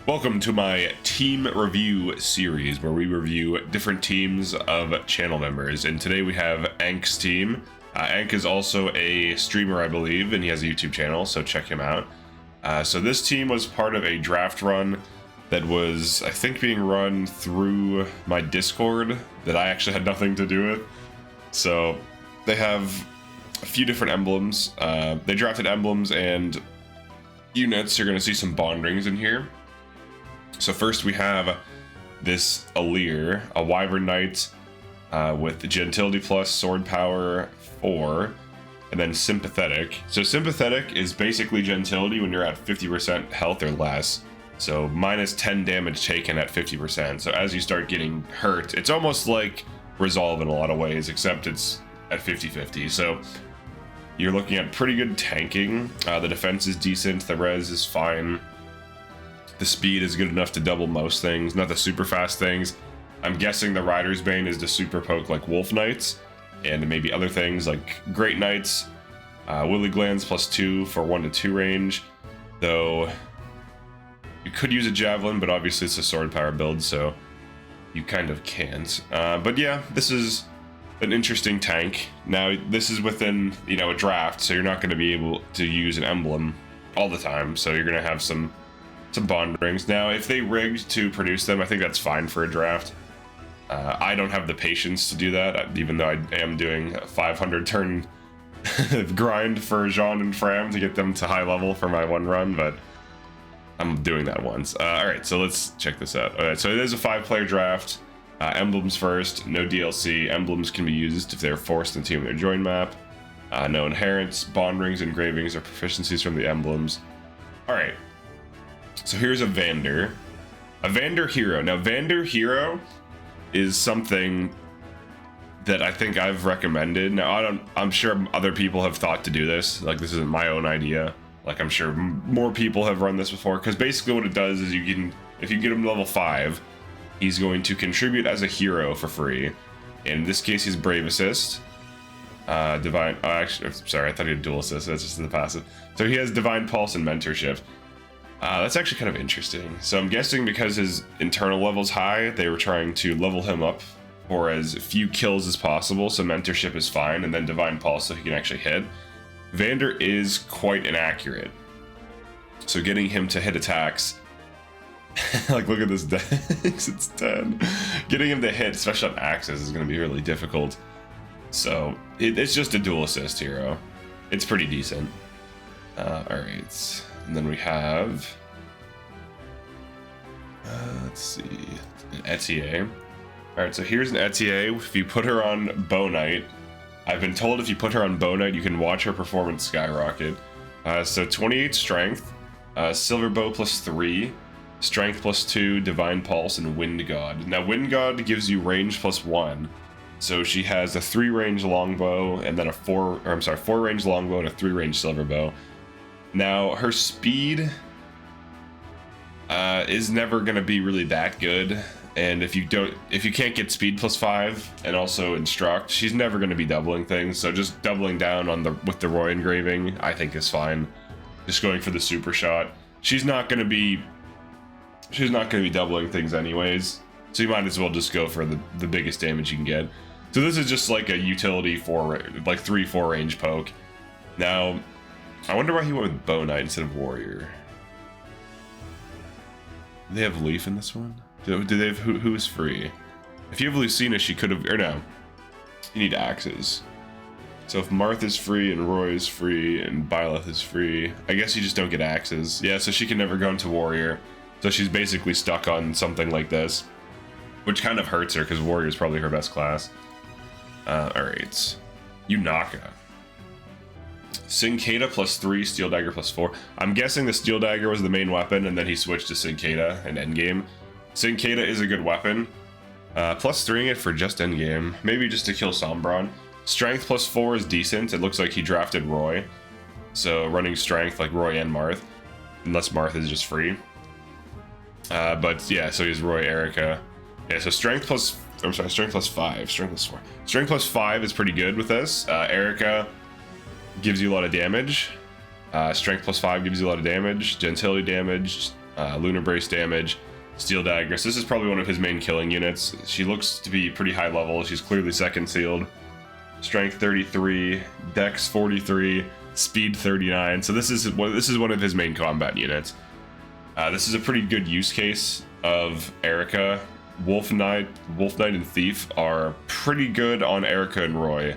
Welcome to my team review series where we review different teams of channel members, and today we have ENK's team. ENK is also a streamer, I believe, and he has a YouTube channel, so check him out. So this team was part of a draft run that was, I think, being run through my Discord that I actually had nothing to do with. So they have a few different emblems. They drafted emblems and units. You're going to see some bond rings in here. So first we have this Alir, a Wyvern Knight with Gentility plus, Sword Power 4, and then Sympathetic. So Sympathetic is basically Gentility when you're at 50% health or less. So minus 10 damage taken at 50%. So as you start getting hurt, it's almost like Resolve in a lot of ways, except it's at 50-50. So you're looking at pretty good tanking. The defense is decent, the res is fine. The speed is good enough to double most things, not the super fast things. I'm guessing the Rider's Bane is to super poke like Wolf Knights, and maybe other things like Great Knights. Willy Glands +2 for 1-2 range, though you could use a Javelin, but obviously it's a sword power build, so you kind of can't. But yeah, this is an interesting tank. Now, this is within, a draft, so you're not going to be able to use an emblem all the time, so you're going to have some bond rings. Now, if they rigged to produce them, I think that's fine for a draft. I don't have the patience to do that, even though I am doing a 500 turn grind for Jean and Fram to get them to high level for my one run, but I'm doing that once. Alright, so let's check this out. Alright, so it is a 5-player draft. Emblems first, no DLC. Emblems can be used if they're forced into their join map. No inherents, bond rings, engravings, or proficiencies from the emblems. Alright. So here's a Vander Hero. Now, Vander Hero is something that I think I've recommended. Now, I'm sure other people have thought to do this. Like, this isn't my own idea. Like, I'm sure more people have run this before. Because basically what it does is if you get him to level 5, he's going to contribute as a hero for free. In this case, he's Brave Assist. Divine, actually, sorry, I thought he had Dual Assist. That's just the passive. So he has Divine Pulse and Mentorship. That's actually kind of interesting. So I'm guessing because his internal level's high, they were trying to level him up for as few kills as possible, so Mentorship is fine, and then Divine Pulse so he can actually hit. Vander is quite inaccurate. So getting him to hit attacks, like look at this dex, it's 10. Getting him to hit, especially on axes, is going to be really difficult. So it's just a dual assist hero. It's pretty decent. Alright. And then we have, let's see, an Etier. Alright, so here's an Etier. If you put her on Bow Knight, I've been told if you put her on Bow Knight, you can watch her performance skyrocket. So 28 strength, Silver Bow +3, strength +2, Divine Pulse, and Wind God. Now, Wind God gives you range +1. So she has a 3-range longbow, and then a 4-range longbow and a 3-range silver bow. Now, her speed is never going to be really that good, and if you can't get speed +5 and also instruct, she's never going to be doubling things. So just doubling down with the Roy engraving, I think, is fine. Just going for the super shot. She's not going to be doubling things anyways, so you might as well just go for the biggest damage you can get. So this is just like a utility for like 3-4 range poke. Now, I wonder why he went with Bow Knight instead of Warrior. Do they have Leaf in this one? Do they have who is free? If you have Lucina, she could have, or no. You need axes. So if Marth is free and Roy is free and Byleth is free, I guess you just don't get axes. Yeah, so she can never go into Warrior. So she's basically stuck on something like this, which kind of hurts her because Warrior is probably her best class. Alright. Yunaka. Cincada +3, Steel Dagger +4. I'm guessing the Steel Dagger was the main weapon, and then he switched to Cincada in endgame. Cincada is a good weapon. +3ing it for just endgame. Maybe just to kill Sombron. Strength +4 is decent. It looks like he drafted Roy. So running strength like Roy and Marth. Unless Marth is just free. But yeah, so he's Roy, Erica. Yeah, so strength +5. Strength +4. Strength +5 is pretty good with this. Erica gives you a lot of damage. Strength +5 gives you a lot of damage. Gentility damage. Lunar Brace damage, Steel Dagger. So this is probably one of his main killing units. She looks to be pretty high level. She's clearly second sealed. Strength 33, Dex 43, Speed 39. So this is one of his main combat units. This is a pretty good use case of Erica. Wolf Knight and Thief are pretty good on Erica and Roy.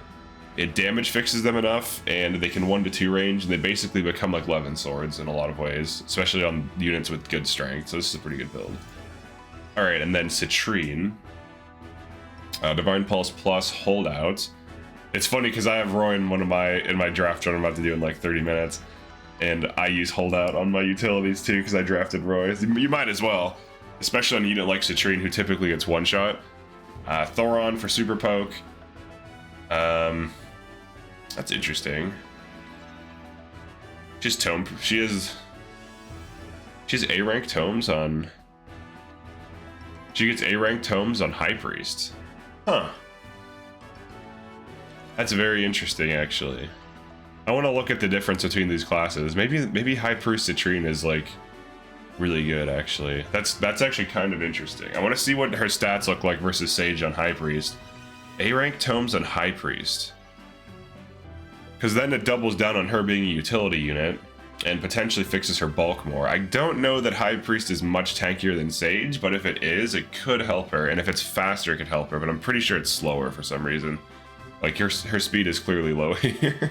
It damage fixes them enough, and they can 1-2 range, and they basically become like Levin swords in a lot of ways, especially on units with good strength. So this is a pretty good build. All right, and then Citrine, Divine Pulse plus Holdout. It's funny because I have Roy in my draft run I'm about to do in like 30 minutes, and I use Holdout on my utilities too because I drafted Roy. You might as well, especially on a unit like Citrine who typically gets one shot. Thoron for Super Poke. That's interesting. She's tome. She has A rank tomes on. She gets A rank tomes on High Priest. Huh. That's very interesting, actually. I want to look at the difference between these classes. Maybe High Priest Citrine is like really good, actually. That's actually kind of interesting. I want to see what her stats look like versus Sage on High Priest. A rank tomes on High Priest. Because then it doubles down on her being a utility unit and potentially fixes her bulk more. I don't know that High Priest is much tankier than Sage, but if it is, it could help her. And if it's faster, it could help her, but I'm pretty sure it's slower for some reason. Like her speed is clearly low here.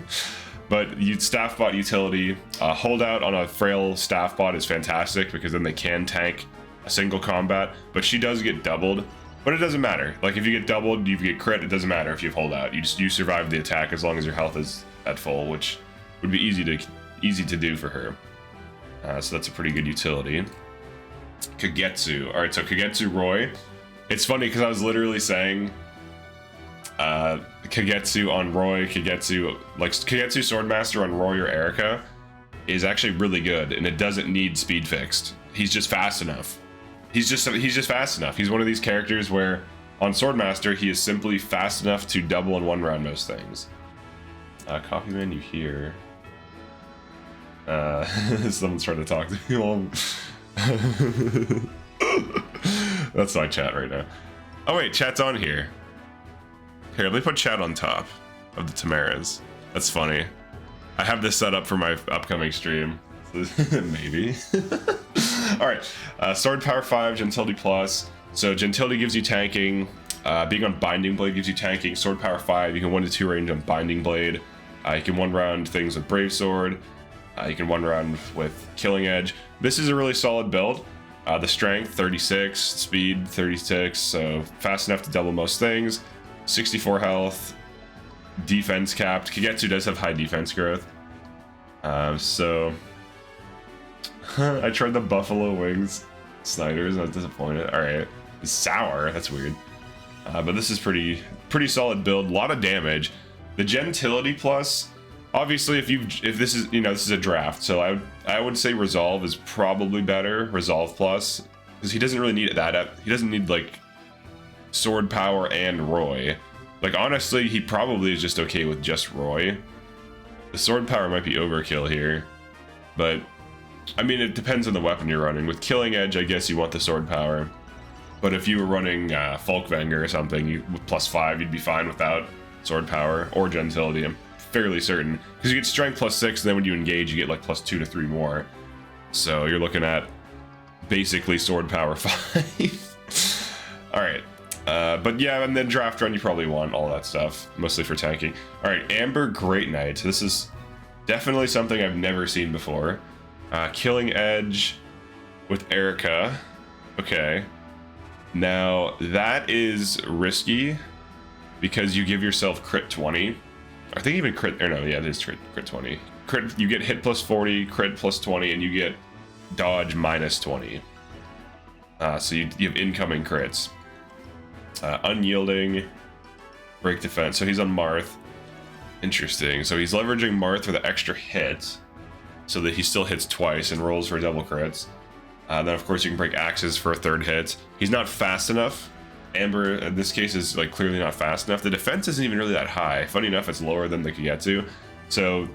But staff bot utility, Holdout on a frail staff bot is fantastic because then they can tank a single combat, but she does get doubled. But it doesn't matter. Like if you get doubled, you get crit, it doesn't matter if you have Holdout. You survive the attack as long as your health is at full, which would be easy to do for her. So that's a pretty good utility. Kagetsu. All right, so Kagetsu Roy. It's funny because I was literally saying Kagetsu on Roy, Kagetsu Swordmaster on Roy or Erica is actually really good, and it doesn't need speed fixed. He's just fast enough. He's just fast enough. He's one of these characters where on Swordmaster he is simply fast enough to double in one round most things. Copy menu here. Someone's trying to talk to me. That's my chat right now. Oh wait, chat's on here. Here, let me put chat on top of the Tamaras. That's funny. I have this set up for my upcoming stream. Maybe. All right, Sword Power 5, Gentility Plus. So Gentility gives you tanking. Being on Binding Blade gives you tanking. Sword Power 5, you can 1-2 range on Binding Blade. You can one round things with Brave Sword. You can one round with Killing Edge. This is a really solid build. The strength 36, speed 36, so fast enough to double most things. 64 health, defense capped. Kagetsu does have high defense growth. So I tried the Buffalo Wings Snyders. I was disappointed. All right, it's sour. That's weird. But this is pretty solid build. A lot of damage. The Gentility Plus. Obviously, if this is this is a draft, so I would say Resolve is probably better. Resolve Plus, because he doesn't really need that. He doesn't need like Sword Power and Roy. Like honestly, he probably is just okay with just Roy. The Sword Power might be overkill here, but I mean it depends on the weapon you're running. With Killing Edge, I guess you want the Sword Power, but if you were running Folkvanger or something, with +5, you'd be fine without Sword Power or Gentility. I'm fairly certain, because you get Strength +6, and then when you engage, you get like +2 to 3 more. So you're looking at basically Sword Power 5. All right. But yeah, and then draft run, you probably want all that stuff, mostly for tanking. All right, Amber Great Knight. This is definitely something I've never seen before. Killing Edge with Erica. Okay. Now, that is risky because you give yourself crit 20. I think even crit, or no, yeah, it is crit 20. Crit, you get hit +40, crit +20, and you get dodge -20. So you have incoming crits. Unyielding, break defense. So he's on Marth. Interesting. So he's leveraging Marth with an extra hit, so that he still hits twice and rolls for double crits. Then of course you can break axes for a 3rd hit. He's not fast enough. Amber in this case is like clearly not fast enough. The defense isn't even really that high. Funny enough, it's lower than the Kagetsu. So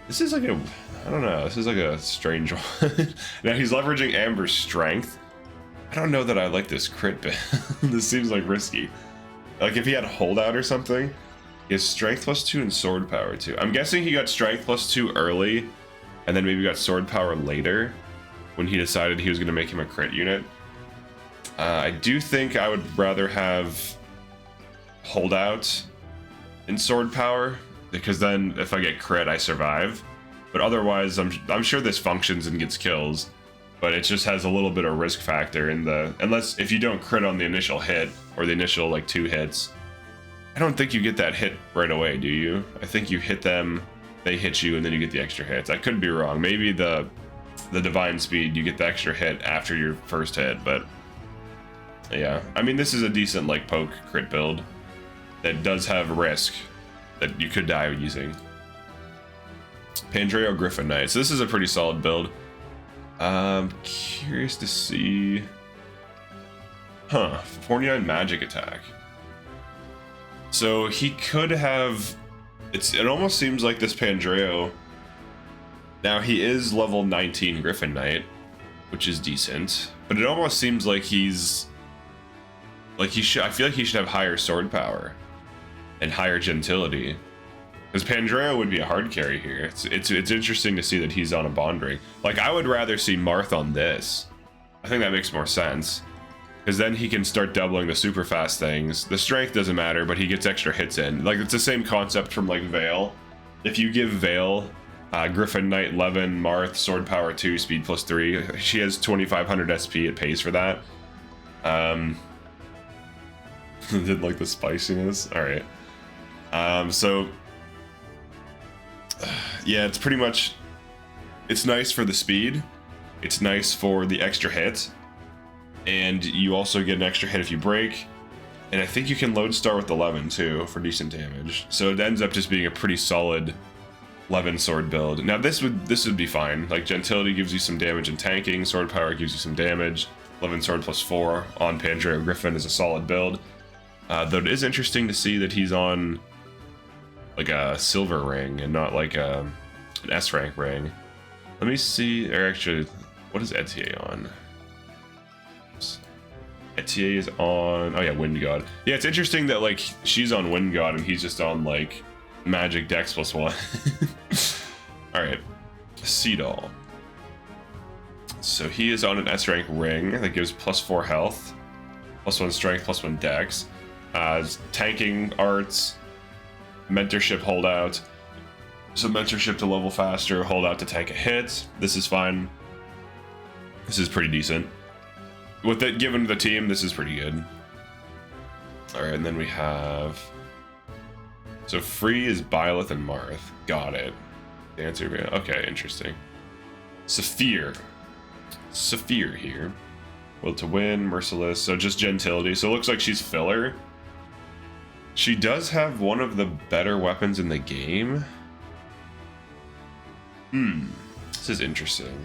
This is like a, I don't know, this is like a strange one. Now he's leveraging Amber's strength. I don't know that I like this crit bit. This seems like risky. Like if he had holdout or something, he has strength +2 and sword power 2. I'm guessing he got strength +2 early, and then maybe got sword power later when he decided he was gonna make him a crit unit. I do think I would rather have holdout in sword power, because then if I get crit, I survive. But otherwise, I'm sure this functions and gets kills, but it just has a little bit of risk factor in the, unless if you don't crit on the initial hit or the initial like 2 hits. I don't think you get that hit right away, do you? I think you hit them, they hit you, and then you get the extra hits. I could be wrong. Maybe the divine speed, you get the extra hit after your first hit, but yeah. I mean, this is a decent like poke crit build that does have risk that you could die using. Pandreo Griffin Knight. So this is a pretty solid build. Curious to see. 49 magic attack. So he could have. It almost seems like this Pandreo. Now he is level 19 Griffin Knight, which is decent, but it almost seems like he's. Like he should. I feel like he should have higher sword power and higher gentility. Because Pandreo would be a hard carry here. It's interesting to see that he's on a bond ring. Like, I would rather see Marth on this. I think that makes more sense. Because then he can start doubling the super fast things. The strength doesn't matter, but he gets extra hits in. Like, it's the same concept from, like, Veyle. If you give Veyle Griffin Knight 11, Marth, sword power 2, speed +3. She has 2500 SP, it pays for that. Did like the spiciness? Alright. So yeah, it's pretty much, it's nice for the speed, it's nice for the extra hit, and you also get an extra hit if you break, and I think you can lodestar with 11 too for decent damage. So it ends up just being a pretty solid 11 sword build. Now this would be fine. Like gentility gives you some damage and tanking, sword power gives you some damage, 11 sword +4 on Pandreo Griffin is a solid build. Though it is interesting to see that he's on like a silver ring and not like an S rank ring. Let me see, or actually, what is Etier on? Etier is on, oh yeah, Wind God. Yeah, it's interesting that like she's on Wind God and he's just on like magic dex +1. All right, Seadall. So he is on an S rank ring that gives +4 health, +1 strength, +1 dex. Tanking arts, mentorship holdout. So mentorship to level faster, holdout to tank a hit. This is fine. This is pretty decent. With it given to the team, this is pretty good. Alright, and then we have... So free is Byleth and Marth. Got it. Dancer, okay, interesting. Saphir. Saphir here. Will to win, merciless, so just gentility. So it looks like she's filler. She does have one of the better weapons in the game. This is interesting.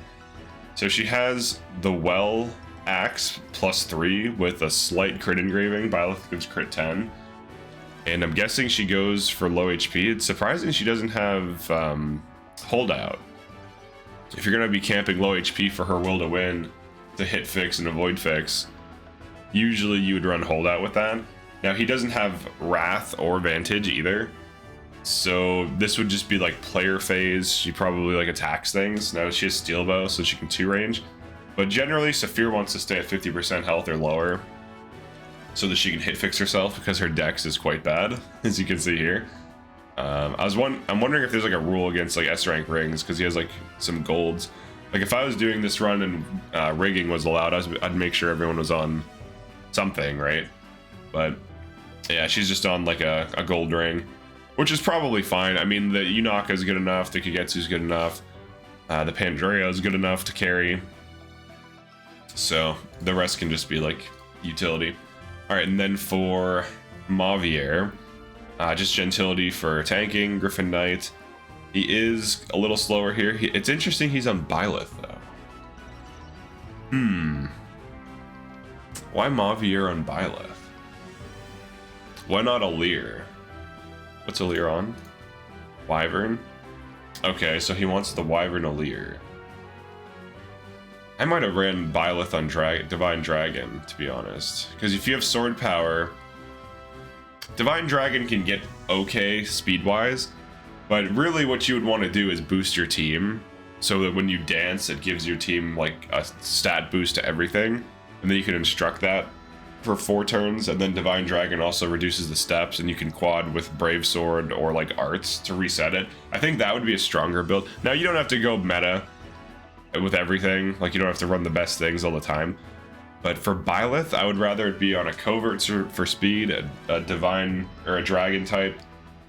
So she has the Well Axe +3 with a slight crit engraving. Byleth gives crit 10. And I'm guessing she goes for low HP. It's surprising she doesn't have holdout. If you're going to be camping low HP for her will to win, to hit fix and avoid fix, usually you would run holdout with that. Now he doesn't have Wrath or Vantage either, so this would just be like player phase. She probably like attacks things. Now she has Steel Bow, so she can 2 range. But generally, Saphir wants to stay at 50% health or lower, so that she can hit fix herself because her dex is quite bad, as you can see here. I'm wondering if there's like a rule against like S rank rings because he has like some golds. Like if I was doing this run and rigging was allowed, I'd make sure everyone was on something, right? But yeah, she's just on like a gold ring, which is probably fine. I mean, the Unaka is good enough, the Kagetsu is good enough, the Pandreo is good enough to carry. So the rest can just be like utility. All right, and then for Mavier, just gentility for tanking, Griffin Knight. He is a little slower here. It's interesting he's on Byleth though. Why Mavier on Byleth? Why not Alir? What's Alir on? Wyvern? Okay, so he wants the Wyvern Aleer. I might have ran Byleth on Divine Dragon, to be honest. Because if you have Sword Power, Divine Dragon can get okay speed-wise, but really what you would want to do is boost your team so that when you dance, it gives your team like a stat boost to everything, and then you can instruct that for 4 turns, and then Divine Dragon also reduces the steps, and you can quad with Brave Sword or like Arts to reset it. I think that would be a stronger build. Now, you don't have to go meta with everything, like you don't have to run the best things all the time. But for Byleth, I would rather it be on a Covert for speed, a Divine or a Dragon type,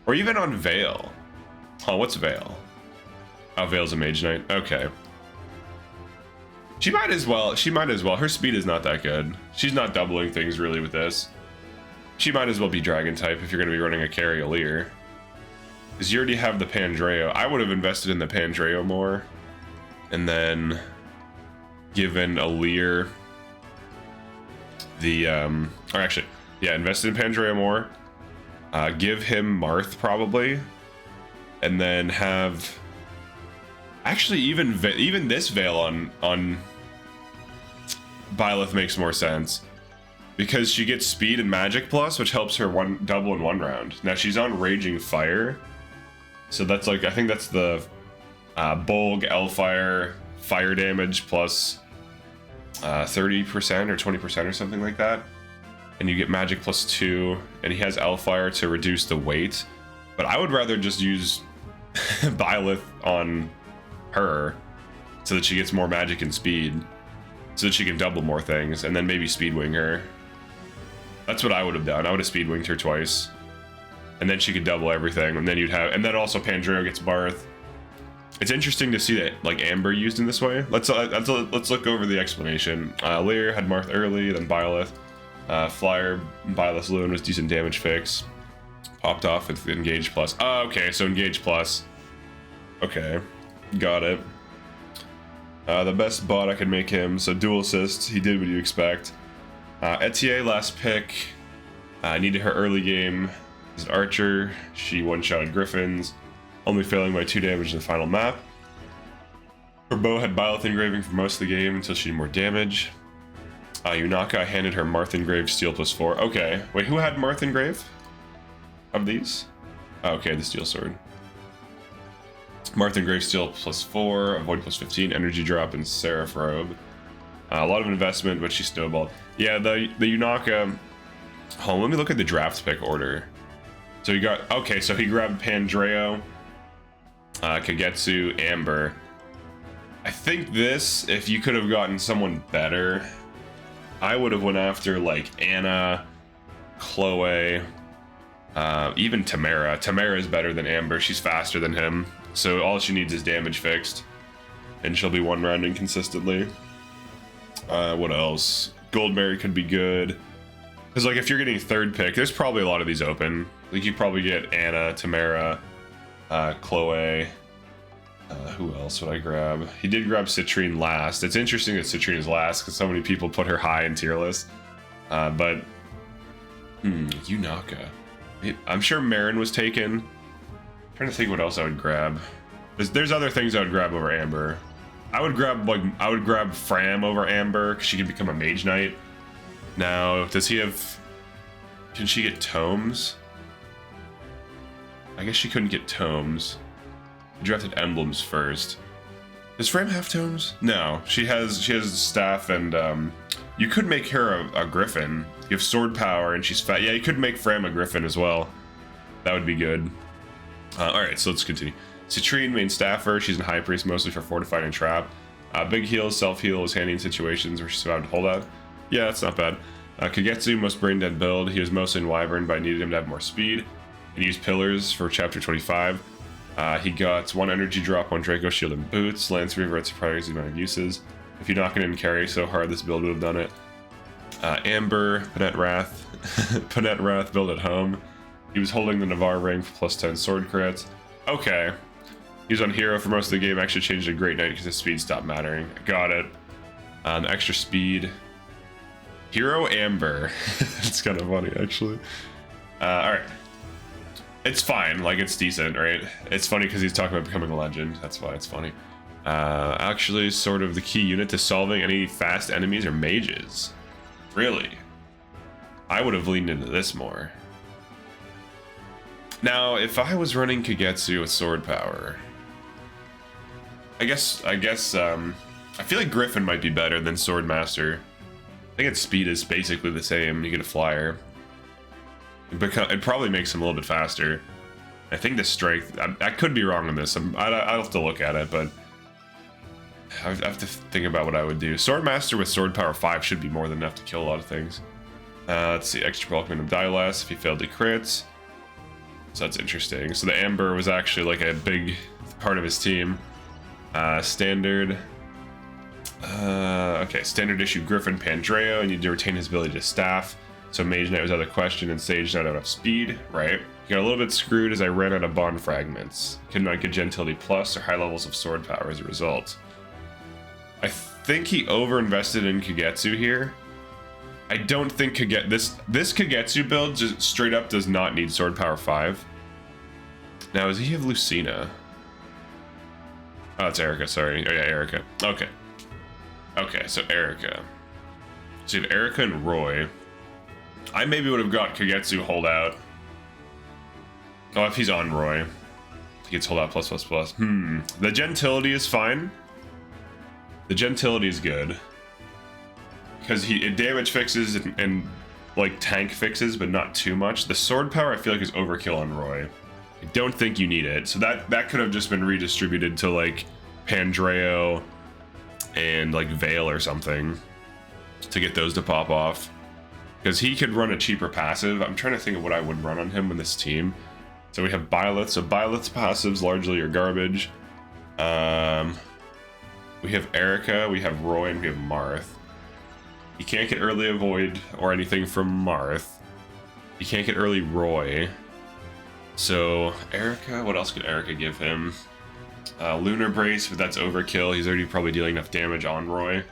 or even on Veyle. Oh, what's Veyle? Oh, Veyle's a Mage Knight. Okay. She might as well. Her speed is not that good. She's not doubling things really with this. She might as well be Dragon type if you're going to be running a carry Aleer. Because you already have the Pandreo. I would have invested in the Pandreo more. And then given Aleer the, or actually, yeah, invested in Pandreo more. Give him Marth probably. And then have... Actually, even this Veyle on Byleth makes more sense. Because she gets speed and magic plus, which helps her double in 1 round. Now, she's on Raging Fire. So that's like, I think that's the Bolg, Elfire, fire damage plus 30% or 20% or something like that. And you get magic plus 2, and he has Elfire to reduce the weight. But I would rather just use Byleth on her so that she gets more magic and speed, so that she can double more things, and then maybe speedwing her. That's what I would have done. I would have speedwinged her twice, and then she could double everything, and then you'd have, and then also Pandreo gets Marth. It's interesting to see that like Amber used in this way. Let's look over the explanation. Aleer had Marth early, then Byleth. Flyer Byleth's Loon was decent damage fix. Popped off with Engage Plus. Oh, okay, so Engage Plus. Okay, got it. The best bot I could make him, so dual assist, he did what you expect. Etier, last pick. Needed her early game as an archer. She one-shotted Griffins, only failing by 2 damage in the final map. Her bow had Byleth engraving for most of the game until she did more damage. Yunaka handed her Marth engraved steel plus 4. Okay, wait, who had Marth engraved of these? Okay, the steel sword. Marth engraved steel plus 4, avoid plus 15, energy drop, and Seraph robe. A lot of investment, but she snowballed. Yeah, the Yunaka. Hold on, let me look at the draft pick order. So he got, okay, so he grabbed Pandreo, Kagetsu, Amber. I think this, if you could have gotten someone better, I would have went after like Anna, Chloe, even Tamara. Tamara is better than Amber. She's faster than him. So all she needs is damage fixed, and she'll be 1-rounding consistently. What else? Goldberry could be good. Because like if you're getting 3rd pick, there's probably a lot of these open. Like you probably get Anna, Tamara, Chloe. Who else would I grab? He did grab Citrine last. It's interesting that Citrine is last because so many people put her high in tier list. But Yunaka. I'm sure Marin was taken. I'm trying to think what else I would grab. There's other things I would grab over Amber. I would grab Fram over Amber because she can become a Mage Knight. Now, does he have? Can she get tomes? I guess she couldn't get tomes. I drafted emblems first. Does Fram have tomes? No, she has staff, and you could make her a griffin. You have sword power and she's fat. Yeah, you could make Fram a griffin as well. That would be good. Alright, so let's continue. Citrine, main staffer. She's in High Priest mostly for fortifying and trap. Big heal, self-heal is handy in situations where she's about to hold out. Yeah, that's not bad. Kagetsu, most brain dead build. He was mostly in Wyvern, but I needed him to have more speed. He used Pillars for chapter 25. He got 1 energy drop, 1 Draco Shield and Boots. Lance Reaver at surprising amount of uses. If you knock it in carry so hard, this build would have done it. Amber, Panette Wrath. Panette Wrath build at home. He was holding the Navarre ring for plus 10 sword crits. Okay. He was on hero for most of the game. Actually changed to Great Knight because his speed stopped mattering. Got it. Extra speed. Hero Amber. It's kind of funny, actually. Alright. It's fine, like it's decent, right? It's funny because he's talking about becoming a legend. That's why it's funny. Actually, sort of the key unit to solving any fast enemies are mages. Really? I would have leaned into this more. Now, if I was running Kagetsu with sword power, I feel like Griffin might be better than Sword Master. I think its speed is basically the same. You get a flyer. It probably makes him a little bit faster. I think the strength, I could be wrong on this. I'll have to look at it, but I have to think about what I would do. Sword Master with sword power 5 should be more than enough to kill a lot of things. Let's see, extra bulkman of die less if he failed to crit. So that's interesting. So the Amber was actually like a big part of his team. Standard. Okay, standard issue Griffin Pandreo, and you need to retain his ability to staff. So Mage Knight was out of question and Sage Knight out of speed, right? You got a little bit screwed as I ran out of bond fragments. Could not get Gentility Plus or high levels of sword power as a result. I think he overinvested in Kagetsu here. I don't think this Kagetsu build just straight up does not need sword power 5. Now, does he have Lucina? Oh, it's Erica, sorry. Oh yeah, Erica. Okay. Okay, so Erica. So you have Erica and Roy. I maybe would have got Kagetsu holdout. Oh, if he's on Roy. He gets holdout plus. The Gentility is fine. The Gentility is good. Because it damage fixes and like tank fixes, but not too much. The sword power I feel like is overkill on Roy. I don't think you need it. So that could have just been redistributed to like Pandreo and like Veyle or something to get those to pop off. Because he could run a cheaper passive. I'm trying to think of what I would run on him with this team. So we have Byleth. So Byleth's passives largely are garbage. We have Erica, we have Roy, and we have Marth. You can't get early Avoid or anything from Marth. You can't get early Roy. So Erica, what else could Erica give him? Lunar Brace, but that's overkill. He's already probably dealing enough damage on Roy.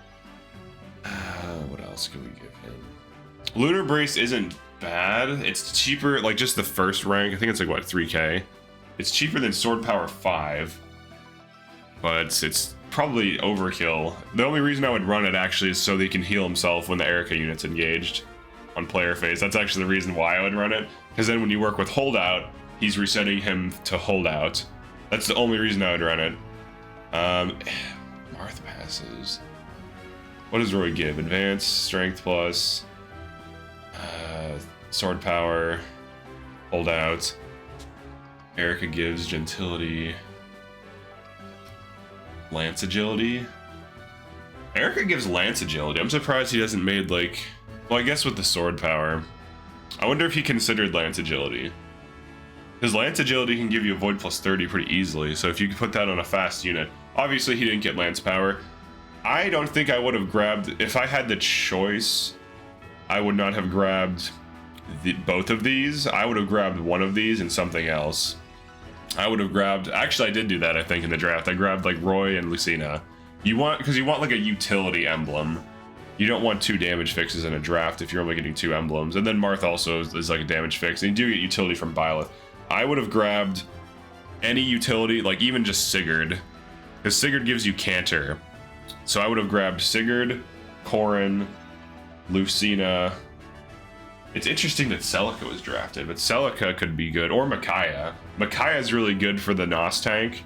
What else can we give him? Lunar Brace isn't bad. It's cheaper, like just the first rank. I think it's like, what, 3k? It's cheaper than Sword Power 5. But it's probably overkill. The only reason I would run it actually is so that he can heal himself when the Erica unit's engaged on player phase. That's actually the reason why I would run it. Because then when you work with holdout, he's resetting him to holdout. That's the only reason I would run it. Marth passes. What does Roy give? Advance, strength plus, sword power, holdout. Erica gives gentility, lance agility. Erica gives lance agility. I'm surprised he hasn't made like, well, I guess with the sword power. I wonder if he considered lance agility. His lance agility can give you avoid plus 30 pretty easily, so if you could put that on a fast unit. Obviously he didn't get lance power. I don't think I would have grabbed, if I had the choice, I would not have grabbed both of these. I would have grabbed one of these and something else. I would have grabbed, actually I did do that I think in the draft. I grabbed like Roy and Lucina. Because you want like a utility emblem. You don't want 2 damage fixes in a draft if you're only getting 2 emblems. And then Marth also is like a damage fix. And you do get utility from Byleth. I would have grabbed any utility, like even just Sigurd. Because Sigurd gives you Canter. So I would have grabbed Sigurd, Corrin, Lucina. It's interesting that Celica was drafted, but Celica could be good. Or Micaiah. Micaiah is really good for the Nos tank.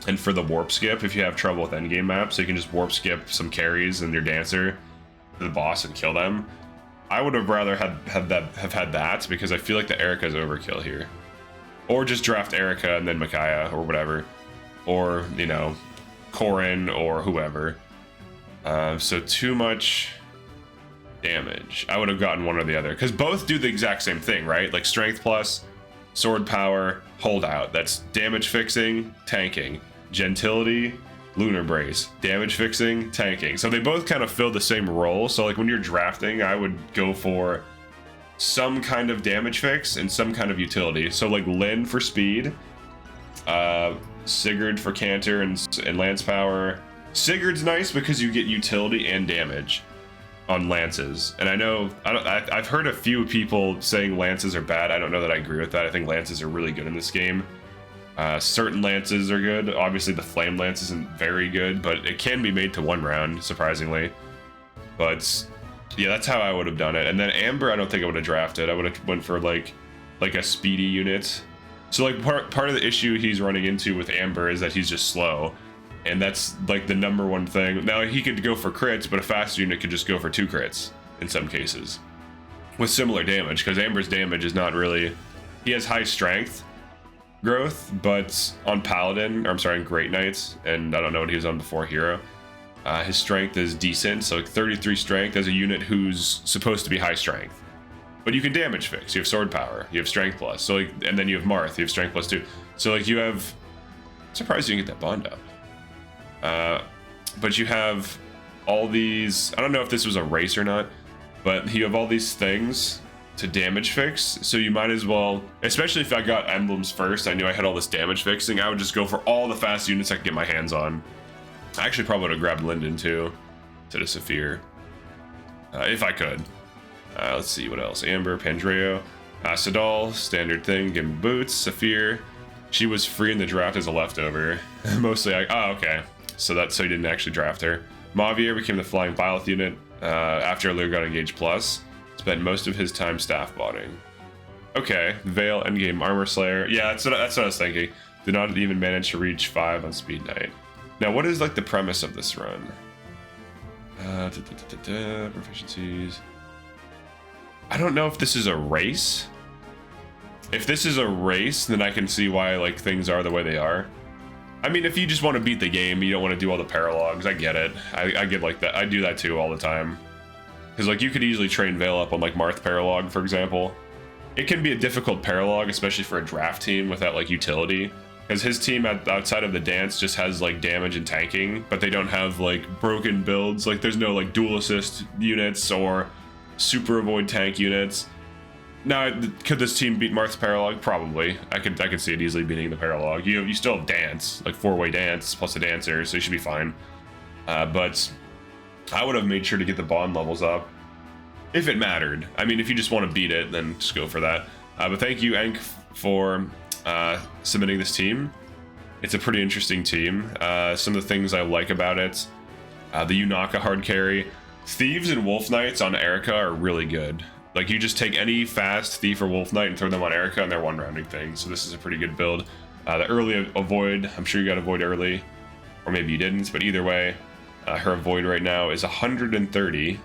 And for the warp skip, if you have trouble with endgame maps, so you can just warp skip some carries and your dancer to the boss and kill them. I would have rather have had that because I feel like the Erica is overkill here. Or just draft Erica and then Micaiah or whatever. Or, you know, Corrin or whoever. So too much damage. I would have gotten one or the other. Because both do the exact same thing, right? Like strength plus, sword power, holdout. That's damage fixing, tanking. Gentility, lunar brace. Damage fixing, tanking. So they both kind of fill the same role. So like when you're drafting, I would go for some kind of damage fix and some kind of utility. So like Lyn for speed, Sigurd for canter and lance power. Sigurd's nice because you get utility and damage. on lances, and I've heard a few people saying lances are bad. I don't know that I agree with that. I think lances are really good in this game. Certain lances are good. Obviously, the flame lance isn't very good, but it can be made to 1 round, surprisingly. But yeah, that's how I would have done it. And then Amber, I don't think I would have drafted. I would have went for like a speedy unit. So like part of the issue he's running into with Amber is that he's just slow. And that's like the #1 thing. Now he could go for crits, but a fast unit could just go for 2 crits in some cases with similar damage, because Amber's damage is not really, he has high strength growth, but on Paladin, or I'm sorry, on Great Knights, and I don't know what he was on before Hero, his strength is decent. So like 33 strength as a unit who's supposed to be high strength. But you can damage fix, you have sword power, you have strength plus, so like, and then you have Marth, you have strength plus 2. So like you have, I'm surprised you didn't get that bond up. But you have all these, I don't know if this was a race or not, but you have all these things to damage fix, so you might as well, especially if I got emblems first, I knew I had all this damage fixing, I would just go for all the fast units I could get my hands on. I actually probably would have grabbed Linden too, instead of Saphir, if I could. Let's see what else. Amber, Pandreo, Seadall, standard thing, give him boots. Saphir, she was free in the draft as a leftover. Mostly, oh, okay. So you didn't actually draft her. Mavier became the flying Byleth unit after Lear got engaged plus. Spent most of his time staff botting. Okay, Veyle, endgame armor slayer. Yeah, that's what I was thinking. Did not even manage to reach 5 on speed knight. Now, what is like the premise of this run? Proficiencies. I don't know if this is a race. If this is a race, then I can see why like things are the way they are. I mean, if you just want to beat the game, you don't want to do all the paralogs, I get it. I get like that. I do that too all the time. Because like you could easily train Veyle up on like Marth paralog, for example. It can be a difficult paralog, especially for a draft team without like utility. Because his team outside of the dance just has like damage and tanking, but they don't have like broken builds. Like there's no like dual assist units or super avoid tank units. Now, could this team beat Marth's paralog? Probably. I could see it easily beating the paralog. You still have dance, like 4-way dance plus a dancer, so you should be fine. But I would have made sure to get the bond levels up if it mattered. I mean, if you just want to beat it, then just go for that. But thank you, ENK, for submitting this team. It's a pretty interesting team. Some of the things I like about it, the Unaka hard carry. Thieves and Wolf Knights on Erica are really good. Like, you just take any fast Thief or Wolf Knight and throw them on Erica, and they're one-rounding things. So this is a pretty good build. The early avoid, I'm sure you got avoid early, or maybe you didn't, but either way, her avoid right now is 130,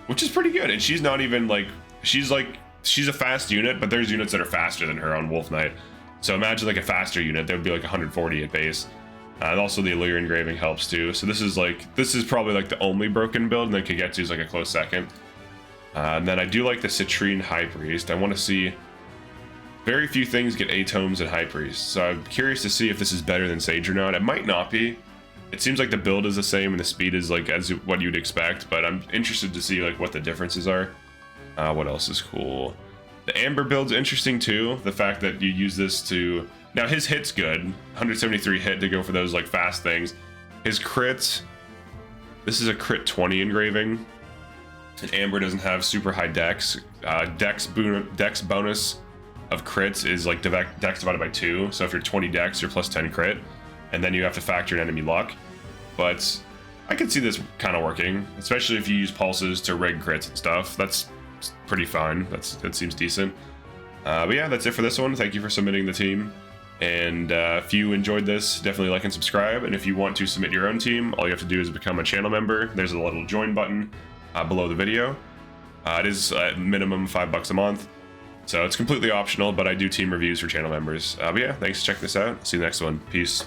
which is pretty good. And she's not even like, she's a fast unit, but there's units that are faster than her on Wolf Knight. So imagine like a faster unit, that would be like 140 at base. And also the Allure engraving helps too. So this is probably like the only broken build, and then Kagetsu is like a close second. And then I do like the Citrine High Priest. I want to see, very few things get Atomes and High Priest. So I'm curious to see if this is better than Sage or not. It might not be. It seems like the build is the same and the speed is like as what you'd expect, but I'm interested to see like what the differences are. What else is cool? The Amber build's interesting too. The fact that you use this to, now his hit's good, 173 hit to go for those like fast things. His crits, this is a crit 20 engraving. And Amber doesn't have super high dex. Dex bonus of crits is like dex divided by 2. So if you're 20 dex, you're plus 10 crit. And then you have to factor in enemy luck. But I could see this kind of working, especially if you use pulses to rig crits and stuff. That's pretty fine. That seems decent. But yeah, that's it for this one. Thank you for submitting the team. And if you enjoyed this, definitely like and subscribe. And if you want to submit your own team, all you have to do is become a channel member. There's a little join button below the video. It is at minimum $5 a month. So it's completely optional, but I do team reviews for channel members. But yeah, thanks for checking this out. See you next one. Peace.